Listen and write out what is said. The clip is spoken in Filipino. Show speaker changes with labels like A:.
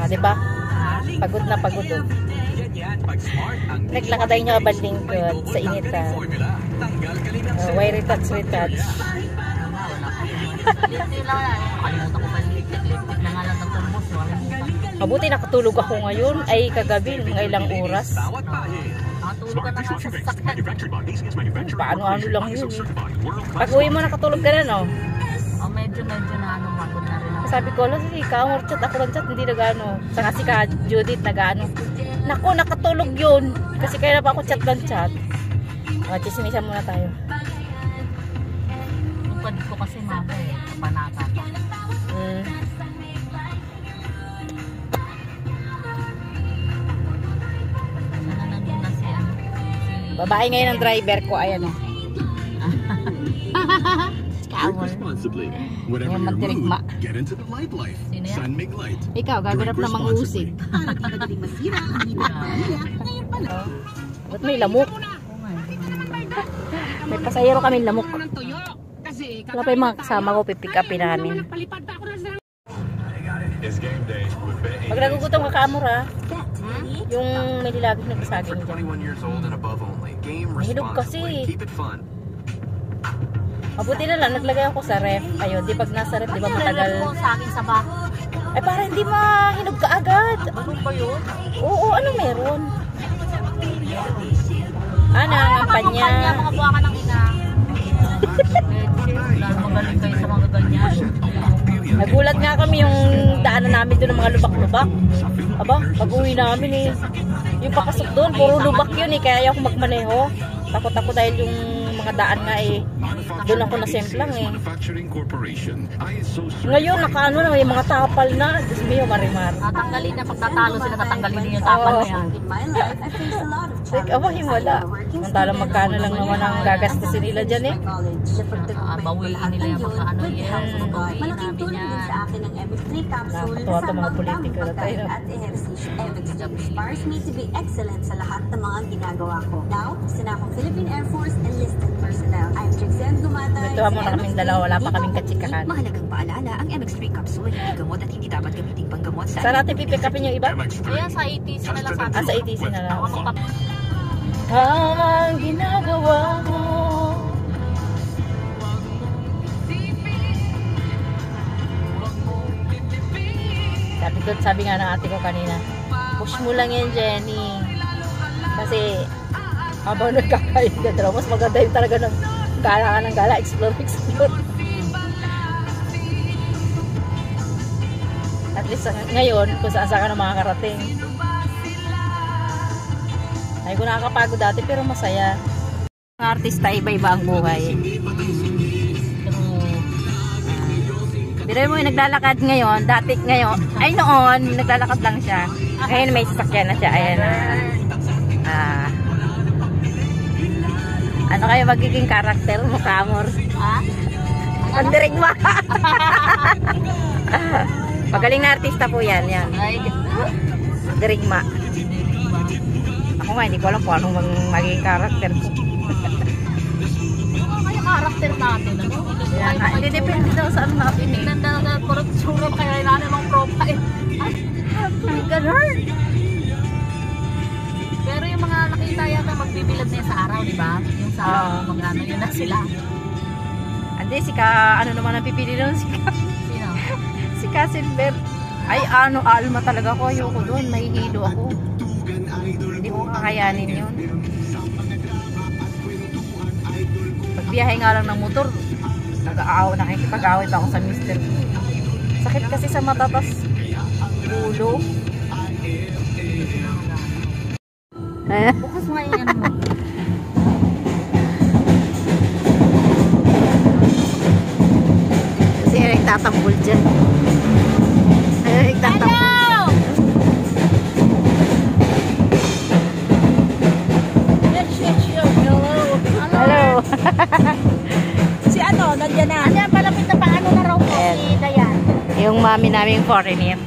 A: Diba? Pagod na pagod. Naglakad tayo nyo kabalingkod sa inita. Why retouch? Mabuti nakatulog ako ngayon. Ay kagabi, mga ilang oras. Paano lang yun. Pag uwi mo nakatulog ka na, no?
B: Medyo na pagod na rin.
A: Sabi ko, si Kamor chat, ako lang chat, hindi nagano. Saka si ka Judith nagano. Naku, nakatulog yun. Kasi kaya na pa ako chat lang chat. Chismisan muna tayo.
B: Tupad ko kasi mama kapanata pa.
A: Babae ngayon ang driver ko, ayan o. Yung mantirigma. Ikaw, gaganap na mangusig. Ba't may lamok? May pasahero kami lamok. Wala pa yung mga kasama ko, pipick upin namin. Pag nagugutom ka Kamor ha, yung may nilagay na basagin dyan. Mahilog kasi. Mabuti na lang, naglagay ako sa ref. Ayun, di pag nasa ref, di ba matagal? Ay, para hindi mahinog ka agad.
B: Ano ba yun?
A: Oo, ano meron? Ano, ang panya.
B: Mga buha ka ng ina. Magaling kayo sa mga ganyan.
A: Nagulat nga kami yung daanan namin doon ng mga lubak-lubak. Aba, pag-uwi namin eh. Yung papasok doon, puro lubak yun eh. Kaya ayaw ko magmaneho. Takot ako dahil yung mga daan nga eh. Doon ako nasemplang eh. Ngayon, nakaano na, yung mga tapal na. Diyos mo, marimar.
B: Tatanggalin na, pagtatalo sila, tatanggalin din yung tapal na yan.
A: Like, awahin wala. Mantalang magkano lang naman ang gagastusin nila dyan eh.
B: Bawiin nila yung magkaano yan. Malaking tulong din sa akin ng MX3 capsule.
A: Nakakatawa ito mga politika na tayo.
B: MX3
C: inspires me to be excellent sa lahat ng mga ginagawa ko. Now, isa na akong Philippine Air Force enlisted personnel. I'm Trixen Gumatay.
A: Ito mo na kaming dalawa, wala pa kaming katsikahan.
C: Mahalagang paalala, ang MX3 capsule hindi gamot at hindi dapat gamitin panggamot sa...
A: Saan natin pipikapin yung iba?
B: Ayan, sa ATC na lang sa atin.
A: Sa ATC na lang. Tamang ginagawa mo. Sabi nga ng ate ko kanina, push mo lang yan, Jenny. Kasi habang nagkakain ka daw, mas maganda yung talaga ng gala ka ng gala, explore. At least ngayon, kung saan ka na makakarating. Ay, ko nakakapagod dati pero masaya. Mga artista, iba-iba ang buhay. Pero mo yung naglalakad ngayon, dati ngayon, ay noon, naglalakad lang siya. Ngayon may sasakyan na siya, ayan na. Ano kayo magiging karakter mo, Kamor?
B: Ha?
A: Pandirigma! Magaling na artista po yan, yan. Dirigma. Ako nga, hindi ko alam kung anong magiging karakter ko.
B: Kaya karakter natin, ano?
A: Hindi, depende daw sa ano natin eh.
B: Nanda korupsyon kaya inaano ng profile.
A: Ay, ganun.
B: Pero yung mga nakita yata magbibilad na sa araw, di ba? Yung sa magano yun na sila.
A: Hindi, ano naman ang pipili doon?
B: Sino?
A: Si Silver. Ay, Alma talaga ko. Ayoko doon. Mahihilo ako. Hindi ko kakayanin yun. Pagbiyahe nga lang ng motor, nakikipag-away pa ako sa mister. Sakit kasi sa matatas ulo.
B: Bukas mo yan mo.
A: Kasi nagtatambol dyan. Nagtatambol. Hello.
B: Si ano, nandiyan na. Ano, palapit na paano na raw po si Dayan.
A: Yung mami naming foreigner.